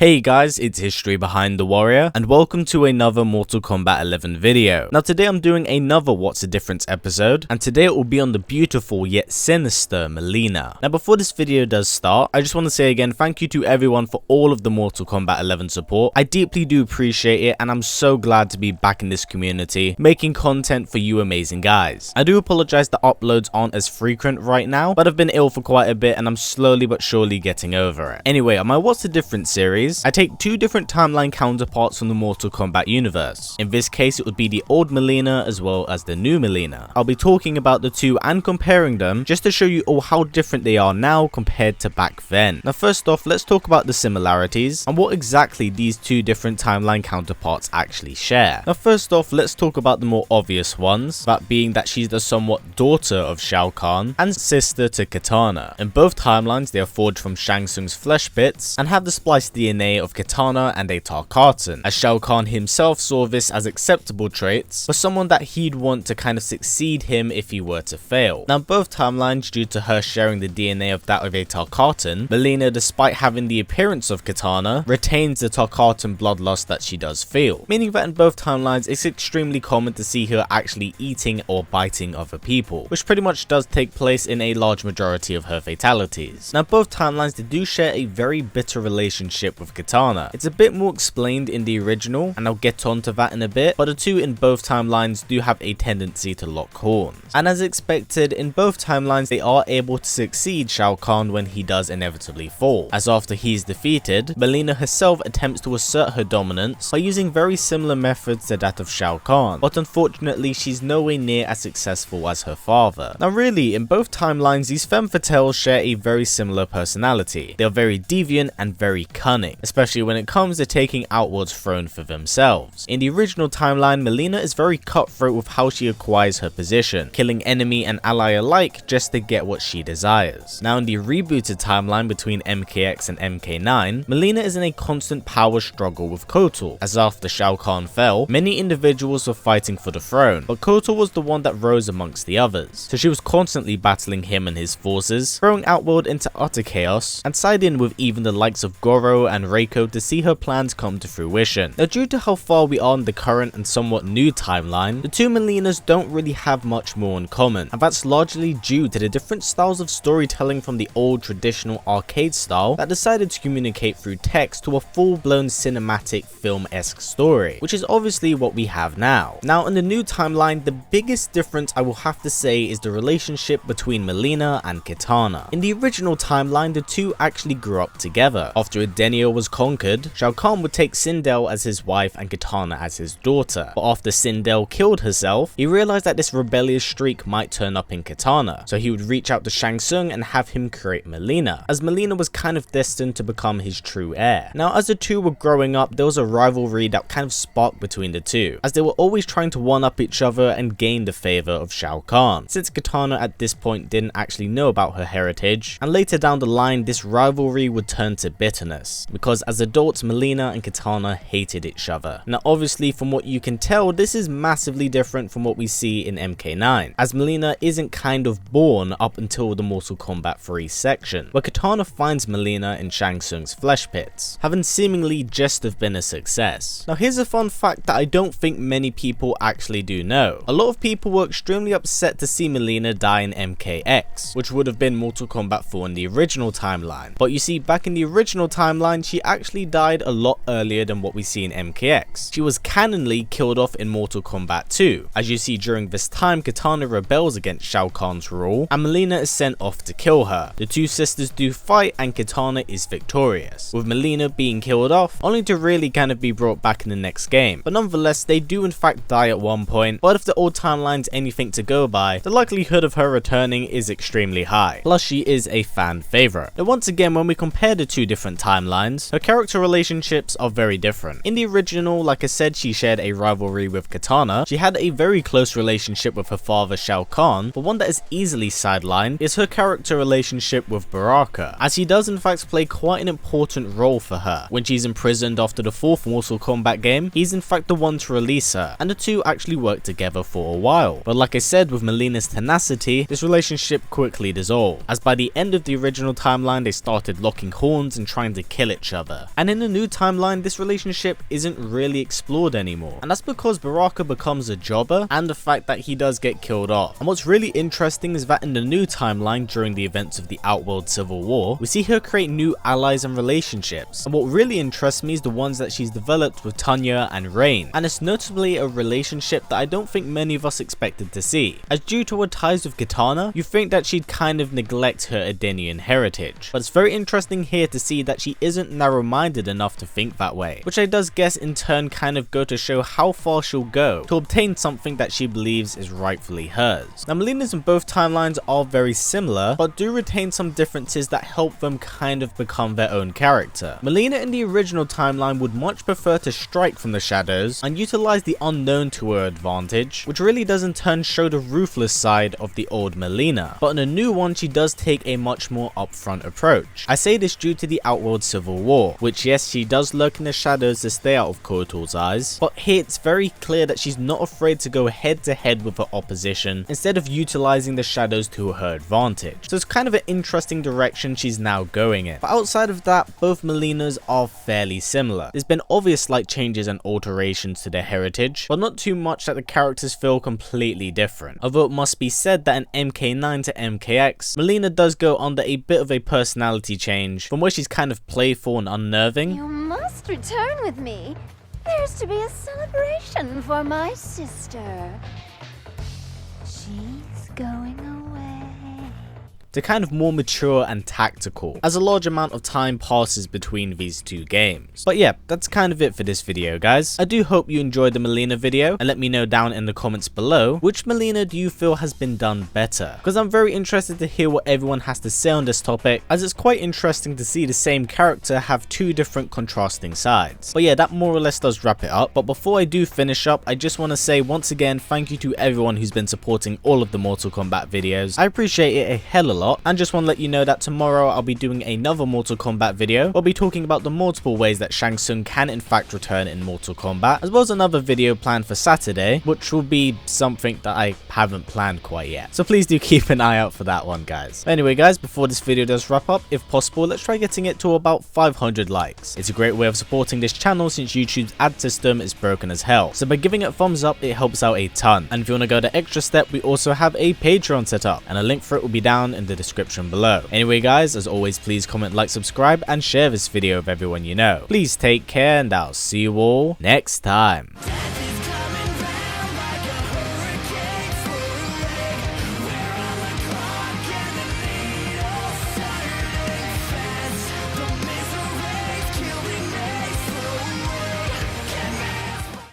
Hey guys, it's History Behind the Warrior, and welcome to another Mortal Kombat 11 video. Now today I'm doing another What's the Difference episode, and today it will be on the beautiful yet sinister Mileena. Now before this video does start, I just want to say again thank you to everyone for all of the Mortal Kombat 11 support. I deeply do appreciate it, and I'm so glad to be back in this community, making content for you amazing guys. I do apologize that uploads aren't as frequent right now, but I've been ill for quite a bit and I'm slowly but surely getting over it. Anyway, on my What's the Difference series, I take two different timeline counterparts from the Mortal Kombat universe. In this case, it would be the old Mileena as well as the new Mileena. I'll be talking about the two and comparing them just to show you all how different they are now compared to back then. Now first off, let's talk about the similarities and what exactly these two different timeline counterparts actually share. Now first off, let's talk about the more obvious ones, that being that she's the somewhat daughter of Shao Kahn and sister to Kitana. In both timelines, they are forged from Shang Tsung's flesh bits and have the spliced DNA of Kitana and a Tarkatan, as Shao Kahn himself saw this as acceptable traits for someone that he'd want to kind of succeed him if he were to fail. Now both timelines, due to her sharing the DNA of that of a Tarkatan, Mileena, despite having the appearance of Kitana, retains the Tarkatan bloodlust that she does feel, meaning that in both timelines it's extremely common to see her actually eating or biting other people, which pretty much does take place in a large majority of her fatalities. Now both timelines, they do share a very bitter relationship with Kitana. It's a bit more explained in the original, and I'll get onto that in a bit, but the two in both timelines do have a tendency to lock horns. And as expected, in both timelines they are able to succeed Shao Kahn when he does inevitably fall, as after he's defeated, Mileena herself attempts to assert her dominance by using very similar methods to that of Shao Kahn, but unfortunately she's nowhere near as successful as her father. Now really, in both timelines these femme fatales share a very similar personality. They are very deviant and very cunning, especially when it comes to taking out what's thrown for themselves. In the original timeline, Mileena is very cutthroat with how she acquires her position, killing enemy and ally alike just to get what she desires. Now in the rebooted timeline between MKX and MK9, Mileena is in a constant power struggle with KOTOR, as after Shao Kahn fell, many individuals were fighting for the throne, but KOTOR was the one that rose amongst the others, so she was constantly battling him and his forces, throwing Outworld into utter chaos, and siding with even the likes of Goro and Reiko to see her plans come to fruition. Now due to how far we are in the current and somewhat new timeline, the two Mileenas don't really have much more in common, and that's largely due to the different styles of storytelling from the old traditional arcade style that decided to communicate through text to a full-blown cinematic film-esque story, which is obviously what we have now. Now in the new timeline, the biggest difference I will have to say is the relationship between Mileena and Kitana. In the original timeline, the two actually grew up together. After Edenia was conquered, Shao Kahn would take Sindel as his wife and Kitana as his daughter, but after Sindel killed herself, he realized that this rebellious streak might turn up in Kitana, so he would reach out to Shang Tsung and have him create Mileena, as Mileena was kind of destined to become his true heir. Now as the two were growing up, there was a rivalry that kind of sparked between the two, as they were always trying to one-up each other and gain the favor of Shao Kahn, since Kitana at this point didn't actually know about her heritage, and later down the line this rivalry would turn to bitterness, because as adults Mileena and Kitana hated each other. Now obviously from what you can tell, this is massively different from what we see in MK9, as Mileena isn't kind of born up until the Mortal Kombat 3 section, where Kitana finds Mileena in Shang Tsung's flesh pits, having seemingly just have been a success. Now here's a fun fact that I don't think many people actually do know. A lot of people were extremely upset to see Mileena die in MKX, which would have been Mortal Kombat 4 in the original timeline, but you see back in the original timeline she actually died a lot earlier than what we see in MKX. She was canonly killed off in Mortal Kombat 2. As you see, during this time Kitana rebels against Shao Kahn's rule and Mileena is sent off to kill her. The two sisters do fight and Kitana is victorious, with Mileena being killed off only to really kind of be brought back in the next game. But nonetheless they do in fact die at one point, but if the old timeline's anything to go by, the likelihood of her returning is extremely high, plus she is a fan favorite. Now once again, when we compare the two different timelines, her character relationships are very different. In the original, like I said, she shared a rivalry with Kitana. She had a very close relationship with her father Shao Kahn, but one that is easily sidelined is her character relationship with Baraka, as he does in fact play quite an important role for her. When she's imprisoned after the 4th Mortal Kombat game, he's in fact the one to release her, and the two actually work together for a while. But like I said, with Mileena's tenacity, this relationship quickly dissolved, as by the end of the original timeline they started locking horns and trying to kill each each other. And in the new timeline, this relationship isn't really explored anymore, and that's because Baraka becomes a jobber and the fact that he does get killed off. And what's really interesting is that in the new timeline, during the events of the Outworld Civil War, we see her create new allies and relationships, and what really interests me is the ones that she's developed with Tanya and Rain, and it's notably a relationship that I don't think many of us expected to see, as due to her ties with Kitana, you think that she'd kind of neglect her Edenian heritage, but it's very interesting here to see that she isn't narrow-minded enough to think that way, which I does guess in turn kind of go to show how far she'll go to obtain something that she believes is rightfully hers. Now Mileena's in both timelines are very similar, but do retain some differences that help them kind of become their own character. Mileena in the original timeline would much prefer to strike from the shadows and utilize the unknown to her advantage, which really does in turn show the ruthless side of the old Mileena, but in a new one she does take a much more upfront approach. I say this due to the Outworld Civil War, which yes, she does lurk in the shadows to stay out of Kotal's eyes, but here it's very clear that she's not afraid to go head to head with her opposition instead of utilizing the shadows to her advantage. So it's kind of an interesting direction she's now going in. But outside of that, both Mileenas are fairly similar. There's been obvious slight changes and alterations to their heritage, but not too much that the characters feel completely different. Although it must be said that in MK9 to MKX, Mileena does go under a bit of a personality change from where she's kind of playful and unnerving. You must return with me. There's to be a celebration for my sister. She's going away. To kind of more mature and tactical, as a large amount of time passes between these two games. But yeah, that's kind of it for this video, guys. I do hope you enjoyed the Mileena video, and let me know down in the comments below, which Mileena do you feel has been done better? Because I'm very interested to hear what everyone has to say on this topic, as it's quite interesting to see the same character have two different contrasting sides. But yeah, that more or less does wrap it up. But before I do finish up, I just want to say once again, thank you to everyone who's been supporting all of the Mortal Kombat videos. I appreciate it a hell of a lot, and just want to let you know that tomorrow I'll be doing another Mortal Kombat video. I'll be talking about the multiple ways that Shang Tsung can in fact return in Mortal Kombat, as well as another video planned for Saturday, which will be something that I haven't planned quite yet. So please do keep an eye out for that one, guys. Anyway, guys, before this video does wrap up, if possible, let's try getting it to about 500 likes. It's a great way of supporting this channel since YouTube's ad system is broken as hell. So by giving it a thumbs up, it helps out a ton. And if you want to go the extra step, we also have a Patreon set up, and a link for it will be down in the description below. Anyway, guys, as always, please comment, like, subscribe, and share this video with everyone you know. Please take care, and I'll see you all next time.